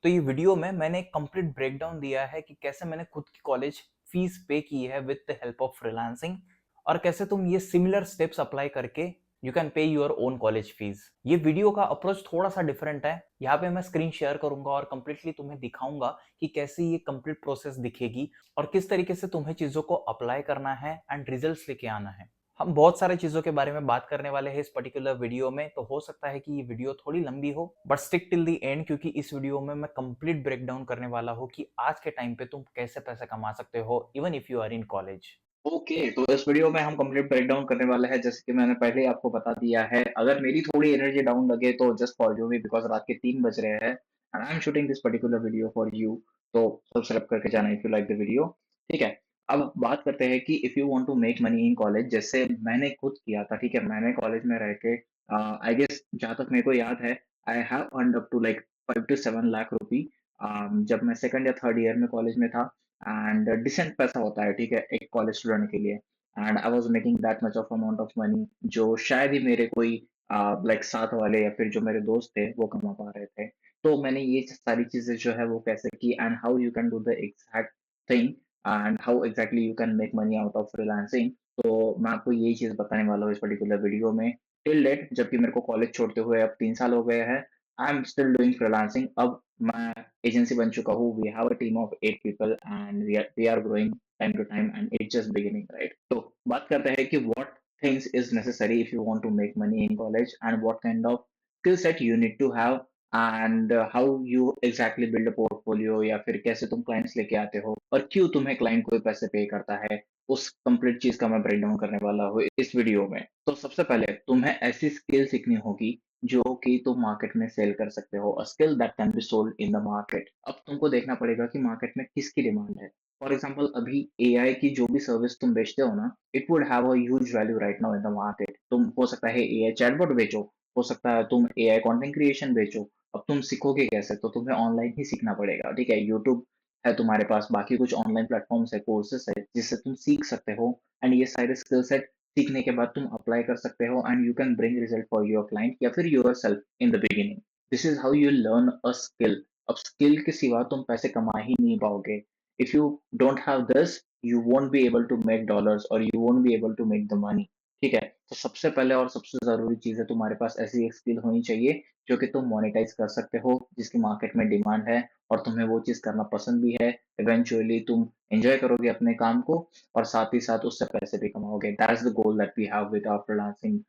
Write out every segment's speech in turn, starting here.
तो ये वीडियो में मैंने एक कंप्लीट ब्रेकडाउन दिया है कि कैसे मैंने खुद की कॉलेज फीस पे की है with the help of freelancing और कैसे तुम ये सिमिलर स्टेप्स अप्लाई करके you can pay your own college fees. ये वीडियो का अप्रोच थोड़ा सा डिफरेंट है। यहाँ पे मैं स्क्रीन शेयर करूंगा और कंप्लीटली तुम्हें दिखाऊंगा कि कैसे ये कंप्लीट प्रोसेस दिखेगी और किस तरीके से तुम्हें चीजों को अप्लाई करना है एंड रिजल्ट्स लेके आना है। हम बहुत सारे चीजों के बारे में बात करने वाले हैं इस पर्टिकुलर वीडियो में, तो हो सकता है कि ये वीडियो थोड़ी लंबी हो but stick till the end, क्योंकि इस वीडियो में मैं कंप्लीट ब्रेक डाउन करने वाला हूँ कि आज के टाइम पे तुम कैसे पैसे कमा सकते हो even if you are in college. Okay, तो इस वीडियो में हम कंप्लीट ब्रेक डाउन करने वाले हैं जैसे कि मैंने पहले ही आपको बता दिया है। अगर मेरी थोड़ी एनर्जी डाउन लगे तो जस्ट फॉरगिव मी बिकॉज़ रात के 3 बज रहे हैं and I am shooting this particular video for you. तो सब्सक्राइब करके जाना if you like the video. ठीक है? अब बात करते हैं कि if you want to make money in college, जैसे मैंने खुद किया था। ठीक है? मैंने कॉलेज में रह के आई गेस जहाँ तक मेरे को याद है, I have earned up to like 5 to 7 lakh रुपए जब मैं सेकंड या थर्ड ईयर में कॉलेज में था। एंड डिसेंट पैसा होता है, ठीक है, एक कॉलेज स्टूडेंट के लिए। And I was making that much of amount of money जो शायद ही मेरे कोई लाइक साथ वाले या फिर जो मेरे दोस्त थे वो कमा पा रहे थे। तो मैंने ये सारी चीजें जो है वो कैसे की and how you can do the exact thing and how exactly you can make money out of freelancing. तो मैं आपको यही चीज बताने वाला हूँ इस पर्टिकुलर वीडियो में। टिल डेट, जबकि मेरे को कॉलेज छोड़ते हुए अब 3 साल हो गए हैं, I am still doing freelancing. अब मैं एजेंसी बन चुका हूँ। We have a team of 8 people and we are growing time to time and it's just beginning, right? तो बात करते हैं कि what things is necessary if you want to make money in college and what kind of skill set you need to have and how you exactly build a portfolio, या फिर कैसे तुम clients लेके आते हो और क्यों तुम्हें क्लाइंट कोई पैसे पे करता है। उस कंप्लीट चीज का मैं ब्रेक डाउन करने वाला हूँ इस वीडियो में। तो सबसे पहले तुम्हें ऐसी स्किल सीखनी होगी जो कि तुम मार्केट में सेल कर सकते हो, a skill that can be sold in the market. अब तुमको देखना पड़ेगा कि मार्केट में किसकी डिमांड है। फॉर एग्जांपल, अभी एआई की जो भी सर्विस तुम बेचते हो ना, it would have a huge value right now in the market. तुम हो सकता है एआई चैटबॉट बेचो, हो सकता है तुम एआई कंटेंट क्रिएशन बेचो। अब तुम सीखोगे कैसे? तो तुम्हें ऑनलाइन ही सीखना पड़ेगा, ठीक है? यूट्यूब है तुम्हारे पास, बाकी कुछ ऑनलाइन प्लेटफॉर्म्स है, कोर्सेस है जिससे तुम सीख सकते हो एंड ये सारे स्किल सेट सीखने के बाद तुम अप्लाई कर सकते हो and you can bring result for your client या फिर yourself in the beginning. This is how you learn a skill. अब स्किल के सिवा तुम पैसे कमा ही नहीं पाओगे। If you don't have this, you won't be able to make dollars और you won't be able to make the money. ठीक है? तो सबसे पहले और सबसे जरूरी चीज है, तुम्हारे पास ऐसी एक स्किल होनी चाहिए जो कि तुम मोनेटाइज कर सकते हो, जिसकी मार्केट में डिमांड है और तुम्हें वो चीज करना पसंद भी है। इवेंचुअली तुम एंजॉय करोगे अपने काम को और साथ ही साथ उससे पैसे भी कमाओगे। That's the goal that we have with our freelancing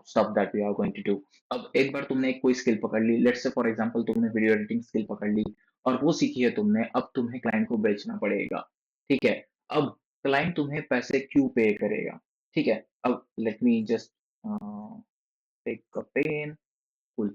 stuff that we are going to do. अब एक बार तुमने कोई स्किल पकड़ ली, लेट्स से फॉर एग्जांपल तुमने वीडियो एडिटिंग स्किल पकड़ ली और वो सीखी है तुमने, अब तुम्हें क्लाइंट को बेचना पड़ेगा। ठीक है? अब क्लाइंट तुम्हें पैसे क्यों पे करेगा? ठीक है? अब let me just take a pen. Cool.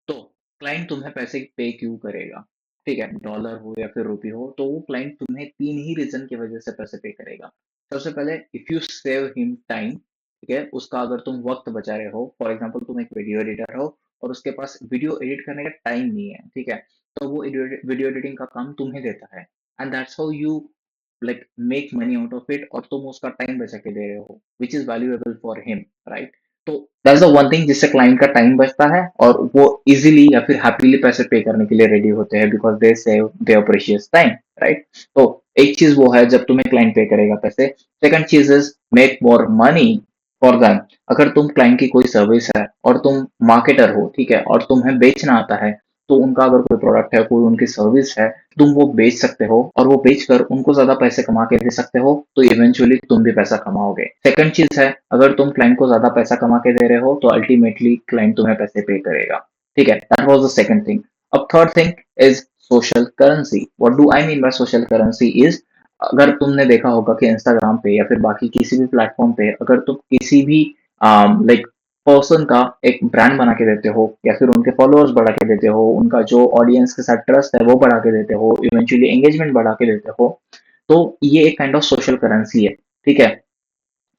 तो क्लाइंट तुम्हें पैसे पे क्यों करेगा? ठीक है? डॉलर हो या फिर रुपए हो, तो वो क्लाइंट तुम्हें 3 ही रीज़न की वजह से पैसे पे करेगा। सबसे पहले, if you save him time, ठीक है? उसका अगर तुम वक़्त बचा रहे हो, फॉर एग्ज़ाम्पल तुम एक वीडियो एडिटर हो और उसके पास वीडियो एडिट करने का टाइम नहीं है, ठीक है? तो वो वीडियो एडिटिंग का काम तुम्हें देता है and that's how you like make money out of it और तुम उसका टाइम बचा के दे रहे हो, which is valuable for him, right? तो दैट्स द वन थिंग जिससे क्लाइंट का टाइम बचता है और वो इजीली या फिर हैप्पीली पैसे पे करने के लिए रेडी होते हैं because they save their precious time, right? तो एक चीज वो है जब तुम्हें क्लाइंट पे करेगा पैसे। सेकंड चीज is make more money for them. अगर तुम क्लाइंट की कोई सर्विस है और तुम मार्केटर हो, ठीक है, और तुम्हें बेचना आता है, तो उनका अगर कोई प्रोडक्ट है, कोई उनकी सर्विस है, तुम वो बेच सकते हो और वो बेचकर उनको ज्यादा पैसे कमा के दे सकते हो, तो इवेंचुअली तुम भी पैसा कमाओगे। सेकंड चीज है, अगर तुम क्लाइंट को ज्यादा पैसा कमा के दे रहे हो तो अल्टीमेटली क्लाइंट तुम्हें पैसे पे करेगा। ठीक है? That was the second thing. अब third thing is social currency. What do I mean by social currency is, अगर तुमने देखा होगा कि इंस्टाग्राम पे या फिर बाकी किसी भी प्लेटफॉर्म पे अगर तुम किसी भी लाइक पर्सन का एक ब्रांड बना के देते हो या फिर उनके फॉलोअर्स बढ़ा के देते हो, उनका जो ऑडियंस के साथ ट्रस्ट है वो बढ़ा के देते हो, इवेंचुअली एंगेजमेंट बढ़ा के देते हो, तो ये एक काइंड ऑफ सोशल करेंसी है। ठीक है?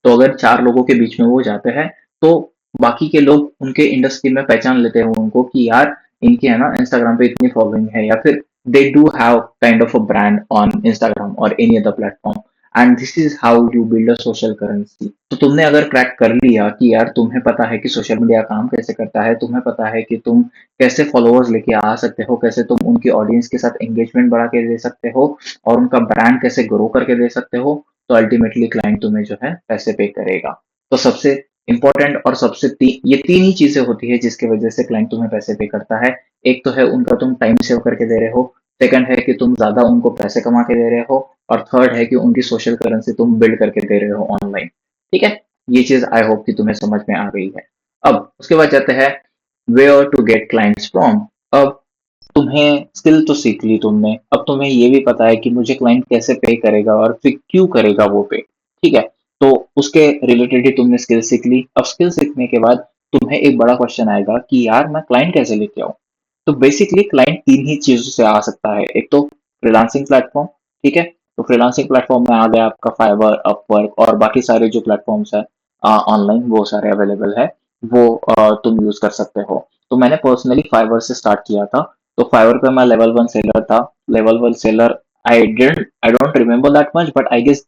तो अगर 4 लोगों के बीच में वो जाते हैं, तो बाकी के लोग उनके इंडस्ट्री में पहचान लेते हैं उनको कि यार इनके है ना इंस्टाग्राम पे इतनी फॉलोइंग है, या फिर they do have kind of a brand on Instagram और any other platform. And this is how you build a social currency. तो तुमने अगर क्रैक कर लिया कि यार तुम्हें पता है कि सोशल मीडिया काम कैसे करता है, तुम्हें पता है कि तुम कैसे फॉलोअर्स लेके आ सकते हो, कैसे तुम उनकी ऑडियंस के साथ एंगेजमेंट बढ़ा के दे सकते हो और उनका ब्रांड कैसे ग्रो करके दे सकते हो, तो अल्टीमेटली क्लाइंट तुम्हें जो है पैसे पे करेगा। तो सबसे इंपॉर्टेंट और ये तीन ही चीजें होती है जिसकी वजह से क्लाइंट तुम्हें पैसे पे करता है। एक तो है उनका तुम टाइम सेव करके दे रहे हो, सेकंड है कि तुम ज्यादा उनको पैसे कमा के दे रहे हो, और थर्ड है कि उनकी सोशल करेंसी तुम बिल्ड करके दे रहे हो ऑनलाइन। ठीक है, ये चीज आई होप कि तुम्हें समझ में आ गई है। अब उसके बाद जाते हैं where to get clients from. अब तुम्हें स्किल तो सीख ली तुमने, अब तुम्हें ये भी पता है कि मुझे क्लाइंट कैसे पे करेगा और फिर क्यों करेगा वो पे। ठीक है, तो उसके रिलेटेड ही तुमने स्किल सीख ली। अब स्किल सीखने के बाद तुम्हें एक बड़ा क्वेश्चन आएगा कि यार मैं क्लाइंट कैसे लेके आऊं। तो बेसिकली क्लाइंट तीन ही चीजों से आ सकता है। एक तो फ्रीलांसिंग प्लेटफॉर्म, ठीक है, तो फ्रीलांसिंग प्लेटफॉर्म में आ गया आपका फाइवर, अपवर्क और बाकी सारे जो प्लेटफॉर्म्स है ऑनलाइन, वो सारे अवेलेबल है, वो तुम यूज कर सकते हो। तो मैंने पर्सनली फाइवर से स्टार्ट किया था। तो फाइवर पे मैं लेवल वन सेलर था। Level one seller, I don't remember that much, but I guess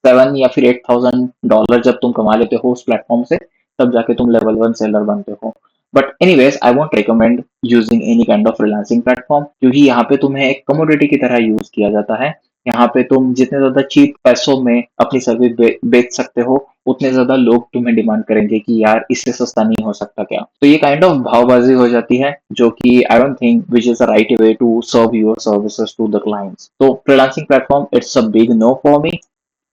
7 या फिर 8,000 डॉलर जब तुम कमा लेते हो उस प्लेटफॉर्म से, तब जाके तुम लेवल वन सेलर बनते हो। But anyways I won't recommend using any kind of freelancing platform, क्योंकि यहाँ पे तुम्हें एक कमोडिटी की तरह यूज किया जाता है। यहाँ पे तुम जितने ज्यादा चीप पैसों में अपनी सर्विस बेच सकते हो, उतने ज्यादा लोग तुम्हें डिमांड करेंगे कि यार इससे सस्ता नहीं हो सकता क्या। तो ये काइंड ऑफ भावबाजी हो जाती है, जो कि I don't think which is the right way to serve your services to the clients. तो freelancing platform it's a big no for me.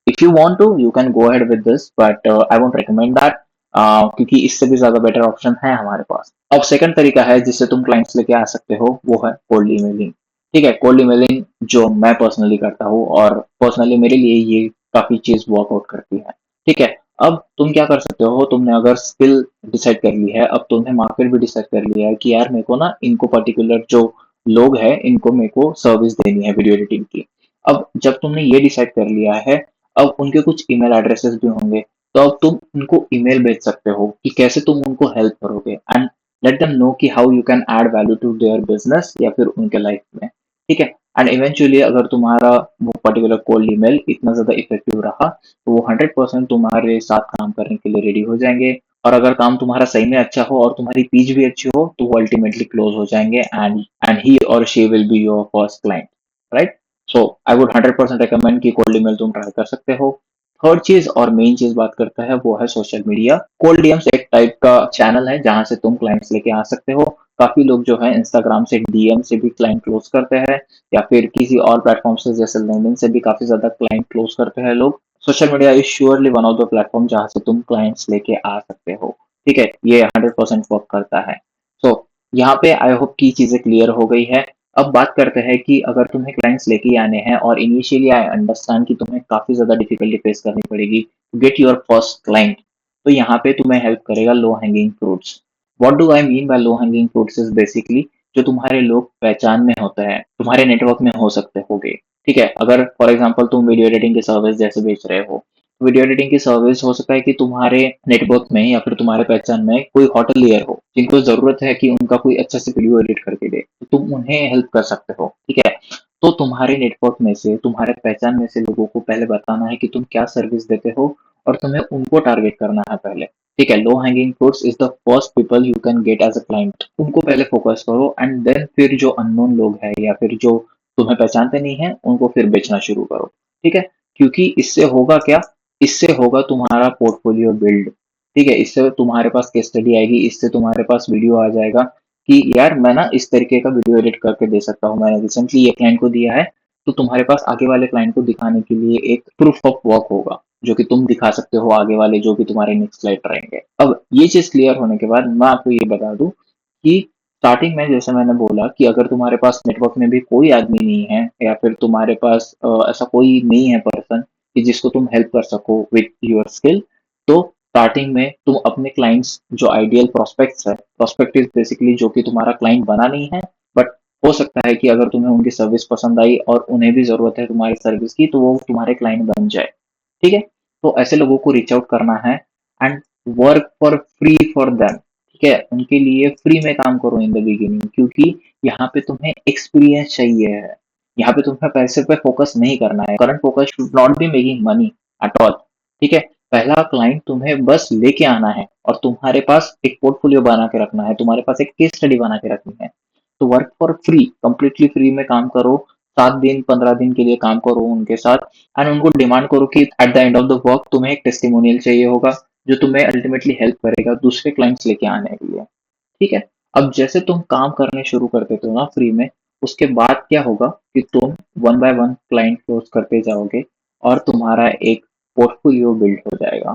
If you want to you can go ahead with this, but I won't recommend that, क्योंकि इससे भी ज्यादा better option है हमारे पास। अब second तरीका है जिससे तुम क्लाइंट्स लेके आ सकते हो, वो है कोल्ड ईमेलिंग। ठीक है, कोल्ड ईमेलिंग जो मैं पर्सनली करता हूँ, और पर्सनली मेरे लिए ये काफी चीज वर्कआउट करती है। ठीक है, अब तुम क्या कर सकते हो, तुमने अगर स्किल डिसाइड कर ली है, अब तुमने मार्केट भी डिसाइड कर लिया है कि यार मेरे को ना इनको पर्टिकुलर जो लोग हैं इनको मेरे को सर्विस देनी है वीडियो एडिटिंग की। अब जब तुमने ये डिसाइड कर लिया है, अब उनके कुछ ईमेल एड्रेसेस भी होंगे, तो अब तुम उनको ईमेल भेज सकते हो कि कैसे तुम उनको हेल्प करोगे, एंड लेट देम नो कि how you can add value to their business या फिर उनके लाइफ में। ठीक है, एंड इवेंचुअली अगर तुम्हारा वो पर्टिकुलर कोल्ड ईमेल इतना ज्यादा इफेक्टिव रहा, तो वो 100% तुम्हारे साथ काम करने के लिए रेडी हो जाएंगे। और अगर काम तुम्हारा सही में अच्छा हो और तुम्हारी पीच भी अच्छी हो, तो वो अल्टीमेटली क्लोज हो जाएंगे, एंड ही और she will be your first client, right. So I would 100% recommend कि कोल्ड ईमेल तुम ट्राई कर सकते हो। थर्ड चीज और मेन चीज बात करता है, वो है सोशल मीडिया। कोल्ड डीएम्स एक टाइप का चैनल है जहां से तुम क्लाइंट्स लेके आ सकते हो। काफी लोग जो है इंस्टाग्राम से डीएम से भी क्लाइंट क्लोज करते हैं, या फिर किसी और प्लेटफॉर्म से जैसे लिंक्डइन से भी काफी ज्यादा क्लाइंट क्लोज करते हैं लोग। Social media is surely one of the platform जहां से तुम क्लाइंट्स लेके आ सकते हो। ठीक है, ये 100% वर्क करता है। सो यहाँ पे आई होप की चीजें क्लियर हो गई है। अब बात करते हैं कि अगर तुम्हें क्लाइंट्स लेके ही आने हैं, और इनिशियली आई अंडरस्टैंड कि तुम्हें काफी ज्यादा डिफिकल्टी फेस करनी पड़ेगी to get your first client, तो यहाँ पे तुम्हें हेल्प करेगा low hanging fruits. What do I mean by low hanging fruits is basically जो तुम्हारे लोग पहचान में होते हैं, तुम्हारे नेटवर्क में हो सकते होगे। ठीक है, अगर फॉर एग्जाम्पल तुम वीडियो एडिटिंग की सर्विस जैसे बेच रहे हो, वीडियो एडिटिंग की सर्विस हो सकता है कि तुम्हारे नेटवर्क में या फिर तुम्हारे पहचान में कोई होटलियर हो जिनको जरूरत है कि उनका कोई अच्छा से वीडियो एडिट करके दे, तो तुम उन्हें हेल्प कर सकते हो। ठीक है, तो तुम्हारे नेटवर्क में से, तुम्हारे पहचान में से लोगों को पहले बताना है कि तुम क्या सर्विस देते हो, और तुम्हें उनको टारगेट करना है पहले। ठीक है, low hanging fruits is the first people you can get as a client. उनको पहले फोकस करो, एंड देन फिर जो अननोन लोग हैं या फिर जो तुम्हें पहचानते नहीं है उनको फिर बेचना शुरू करो। ठीक है, क्योंकि इससे होगा क्या, इससे होगा तुम्हारा पोर्टफोलियो बिल्ड। ठीक है, इससे तुम्हारे पास केस स्टडी आएगी, इससे तुम्हारे पास वीडियो आ जाएगा कि यार मैं ना इस तरीके का वीडियो एडिट करके दे सकता हूँ, मैंने रिसेंटली ये क्लाइंट को दिया है। तो तुम्हारे पास आगे वाले क्लाइंट को दिखाने के लिए एक प्रूफ ऑफ वर्क होगा, जो कि तुम दिखा सकते हो आगे वाले जो भी तुम्हारे नेक्स्ट क्लाइंट रहेंगे। अब ये चीज क्लियर होने के बाद मैं आपको ये बता दूं कि स्टार्टिंग में जैसे मैंने बोला कि अगर तुम्हारे पास नेटवर्क में भी कोई आदमी नहीं है, या फिर तुम्हारे पास ऐसा कोई नहीं है पर्सन कि जिसको तुम हेल्प कर सको विथ योर स्किल, तो स्टार्टिंग में तुम अपने क्लाइंट्स जो आइडियल प्रोस्पेक्ट्स है, प्रोस्पेक्ट इज बेसिकली जो कि तुम्हारा क्लाइंट बना नहीं है, बट हो सकता है कि अगर तुम्हें उनकी सर्विस पसंद आई और उन्हें भी जरूरत है तुम्हारी सर्विस की, तो वो तुम्हारे क्लाइंट बन जाए। ठीक है, तो ऐसे लोगों को रीच आउट करना है, and work for free for them. ठीक है, उनके लिए फ्री में काम करो इन द बिगिनिंग, क्योंकि यहाँ पे तुम्हें एक्सपीरियंस चाहिए है। यहाँ पे तुम्हें पैसे पे फोकस नहीं करना है, current focus should not be making money at all. ठीक है, पहला क्लाइंट तुम्हें बस लेके आना है और तुम्हारे पास एक पोर्टफोलियो बना के रखना है, तुम्हारे पास एक केस स्टडी बना के रखनी है। तो work for free, completely free में काम करो, 7 दिन 15 दिन के लिए काम करो उनके साथ, एंड उनको डिमांड करो कि at the end of the work तुम्हें एक टेस्टिमोनियल चाहिए होगा जो तुम्हें अल्टीमेटली हेल्प करेगा दूसरे क्लाइंट्स लेके आने के लिए। ठीक है, अब जैसे तुम काम करने शुरू कर देते हो ना फ्री में, उसके बाद क्या होगा कि तुम one by one client close करते जाओगे और तुम्हारा एक पोर्टफोलियो बिल्ड हो जाएगा।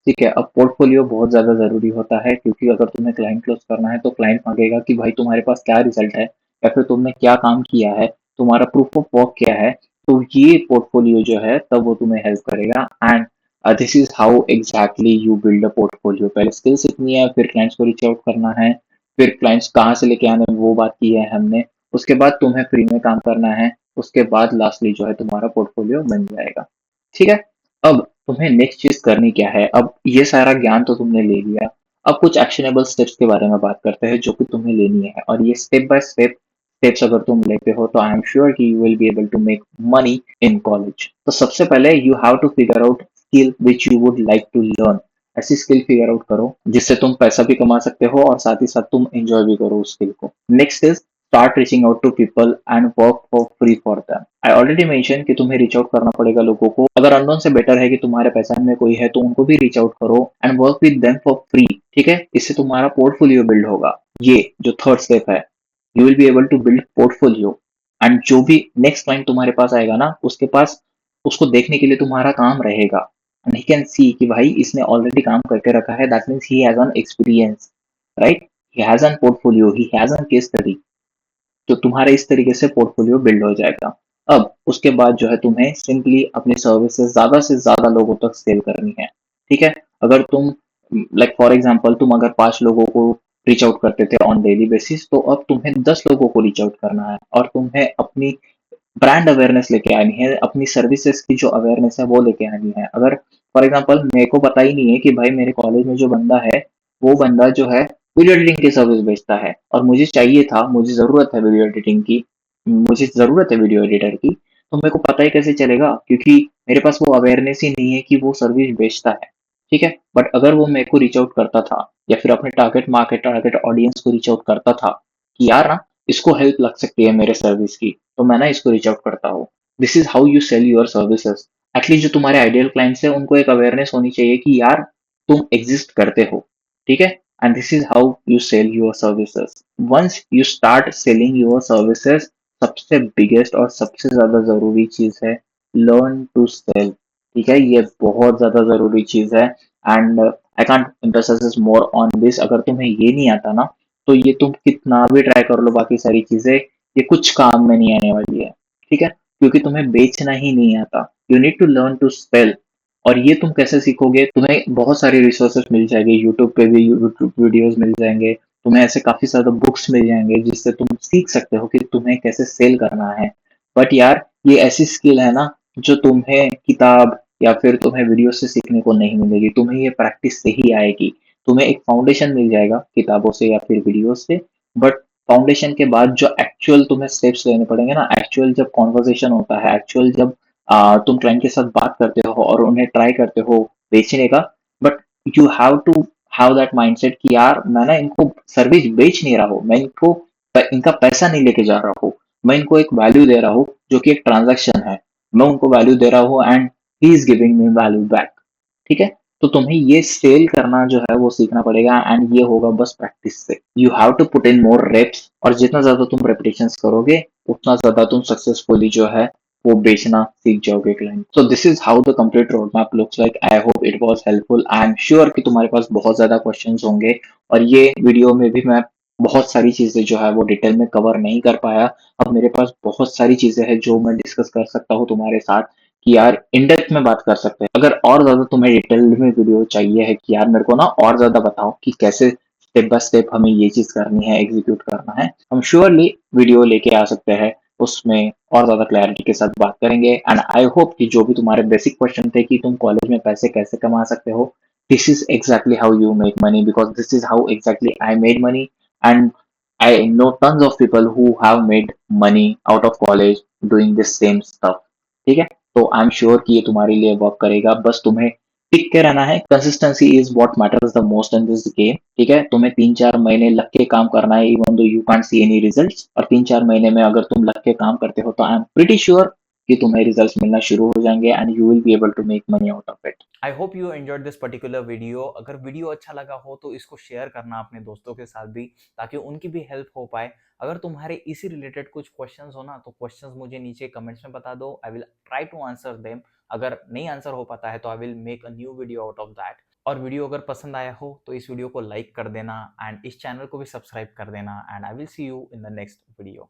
ठीक है, अब पोर्टफोलियो बहुत ज्यादा जरूरी होता है क्योंकि अगर तुम्हें क्लाइंट क्लोज करना है तो क्लाइंट मांगेगा कि भाई तुम्हारे पास क्या रिजल्ट है या फिर तुमने क्या काम किया है, तुम्हारा प्रूफ ऑफ वर्क क्या है। तो ये पोर्टफोलियो जो है तब वो तुम्हें हेल्प करेगा। And this is how exactly you build a portfolio. पहले स्किल सीखनी है, फिर क्लाइंट्स को रीच आउट करना है, फिर क्लाइंट्स कहाँ से लेके आने हैं वो बात की है हमने, उसके बाद तुम्हें फ्री में काम करना है, उसके बाद लास्टली जो है तुम्हारा पोर्टफोलियो बन जाएगा। ठीक है, अब तुम्हें नेक्स्ट चीज करनी क्या है। अब ये सारा ज्ञान तो तुमने ले लिया, अब कुछ एक्शनेबल स्टेप्स के बारे में बात करते हैं जो कि तुम्हें लेनी है, और ये स्टेप बाय स्टेप स्टेप्स अगर तुम लेते हो तो आई एम श्योर कि you will be able to make money in college. तो सबसे पहले you have to figure out skill which you would like to learn. ऐसी स्किल फिगर आउट करो जिससे तुम पैसा भी कमा सकते हो और साथ ही साथ तुम एंजॉय भी करो उस स्किल को। Next is start reaching out to people and work for free for them. I already mention कि तुम्हें रीच आउट करना पड़ेगा लोगों को, अगर अननोन से बेटर है कि तुम्हारे पहचान में कोई है तो उनको भी रीच आउट करो and work with them for free. ठीक है, इससे तुम्हारा पोर्टफोलियो बिल्ड होगा। ये जो थर्ड स्टेप है, you will be able to build portfolio, and जो भी नेक्स्ट क्लाइंट तुम्हारे पास आएगा ना उसके पास उसको देखने के लिए तुम्हारा काम रहेगा, एंड ही कैन सी कि भाई इसने ऑलरेडी काम करके रखा है, that means he has an experience, right, he has an portfolio, he has an case study. तो तुम्हारा इस तरीके से पोर्टफोलियो बिल्ड हो जाएगा। अब उसके बाद जो है तुम्हें सिंपली अपनी सर्विसेज ज्यादा से ज्यादा लोगों तक सेल करनी है। ठीक है, अगर तुम लाइक फॉर एग्जांपल तुम अगर 5 लोगों को रीच आउट करते थे ऑन डेली बेसिस, तो अब तुम्हें 10 लोगों को रीच आउट करना है और तुम्हें अपनी ब्रांड अवेयरनेस लेके आनी है, अपनी सर्विसेज की जो अवेयरनेस है वो लेके आनी है। अगर फॉर एग्जांपल मेरे को पता ही नहीं है कि भाई मेरे कॉलेज में जो बंदा है वो बंदा जो है वीडियो एडिटिंग की सर्विस बेचता है और मुझे चाहिए था, मुझे जरूरत है वीडियो एडिटिंग की, मुझे जरूरत है वीडियो एडिटर की, तो मेरे को पता ही कैसे चलेगा क्योंकि मेरे पास वो अवेयरनेस ही नहीं है कि वो सर्विस बेचता है। ठीक है, बट अगर वो मेरे को रीच आउट करता था या फिर अपने टारगेट ऑडियंस को रीच आउट करता था कि यार ना इसको हेल्प लग सकती है मेरे सर्विस की, तो मैं ना इसको रीच आउट करता हूँ। This is how you sell your services. At least जो तुम्हारे आइडियल क्लाइंट्स है उनको एक अवेयरनेस होनी चाहिए कि यार तुम एग्जिस्ट करते हो। ठीक है, and this is how you sell your services. Once you start selling your services, सबसे बिगेस्ट और सबसे ज्यादा जरूरी चीज है लर्न टू सेल। ठीक है, ये बहुत ज्यादा जरूरी चीज है, and I can't emphasise more on this. अगर तुम्हें ये नहीं आता ना तो ये तुम कितना भी ट्राई कर लो बाकी सारी चीजें, ये कुछ काम में नहीं आने वाली है। ठीक है, क्योंकि तुम्हें बेचना ही नहीं आता। You need to learn to sell. और ये तुम कैसे सीखोगे, तुम्हें बहुत सारी रिसोर्सेज मिल जाएंगे, यूट्यूब पे भी यूट्यूब वीडियोस मिल जाएंगे, तुम्हें ऐसे काफी सारे बुक्स मिल जाएंगे जिससे तुम सीख सकते हो कि तुम्हें कैसे सेल करना है। बट यार ये ऐसी स्किल है ना जो तुम्हें किताब या फिर तुम्हें वीडियो से सीखने को नहीं मिलेगी, तुम्हें ये प्रैक्टिस से ही आएगी। तुम्हें एक फाउंडेशन मिल जाएगा किताबों से या फिर वीडियो से, बट फाउंडेशन के बाद जो एक्चुअल तुम्हें स्टेप्स लेने पड़ेंगे ना, एक्चुअल जब कॉन्वर्सेशन होता है, एक्चुअल जब तुम क्लाइंट के साथ बात करते हो और उन्हें ट्राई करते हो बेचने का, but you have to have that mindset कि यार मैं ना इनको सर्विस बेच नहीं रहा हूँ, मैं इनको इनका पैसा नहीं लेके जा रहा हूँ, मैं इनको एक वैल्यू दे रहा हूँ जो कि एक ट्रांजैक्शन है। मैं उनको वैल्यू दे रहा हूँ and he is giving me value back. ठीक है, तो तुम्हें ये सेल करना जो है वो सीखना पड़ेगा, एंड ये होगा बस प्रैक्टिस से। You have to put in more reps, और जितना ज्यादा तुम रेपिटेशन करोगे उतना ज्यादा तुम सक्सेसफुली जो है वो बेचना सीख जाओगे client. So this is how the complete road map looks like. I hope it was helpful. I am sure कि तुम्हारे पास बहुत ज्यादा क्वेश्चंस होंगे, और ये वीडियो में भी मैं बहुत सारी चीजें जो है वो डिटेल में कवर नहीं कर पाया। अब मेरे पास बहुत सारी चीजें हैं जो मैं डिस्कस कर सकता हूँ तुम्हारे साथ कि यार इन डेप्थ में बात कर सकते हैं। अगर और ज्यादा तुम्हें डिटेल में वीडियो चाहिए है कि यार मेरे को ना और ज्यादा बताओ कि कैसे स्टेप बाय स्टेप हमें ये चीज करनी है, एग्जीक्यूट करना है, हम श्योरली वीडियो लेके आ सकते हैं, उसमें और ज्यादा क्लैरिटी के साथ बात करेंगे। एंड आई होप कि जो भी तुम्हारे बेसिक क्वेश्चन थे कि तुम कॉलेज में पैसे कैसे कमा सकते हो, this is exactly how you make money, because this is how exactly I made money. And I know tons of people who have made money out of college doing this same stuff. ठीक है, तो I am sure कि ये तुम्हारे लिए work करेगा, बस तुम्हें टिक के रहना है। Consistency is what matters the most in this game. ठीक है, तुम्हें 3-4 महीने लग के काम करना है, even though you can't see any results, और 3-4 महीने में अगर तुम लग के काम करते हो तो आई एम प्रीटी श्योर कि तुम्हें रिजल्ट्स मिलना शुरू हो जाएंगे and you will be able to make money out of it. I hope you enjoyed this particular video. अगर वीडियो अच्छा लगा हो तो इसको शेयर करना अपने दोस्तों के साथ भी, ताकि उनकी भी हेल्प हो पाए। अगर तुम्हारे इसी रिलेटेड कुछ क्वेश्चंस हो ना, तो क्वेश्चंस मुझे नीचे कमेंट्स में बता दो, I will try to answer them. अगर नहीं आंसर हो पाता है तो I will make a new video out of that. और वीडियो अगर पसंद आया हो तो इस वीडियो को लाइक कर देना एंड इस चैनल को भी सब्सक्राइब कर देना, and I will see you in the next video.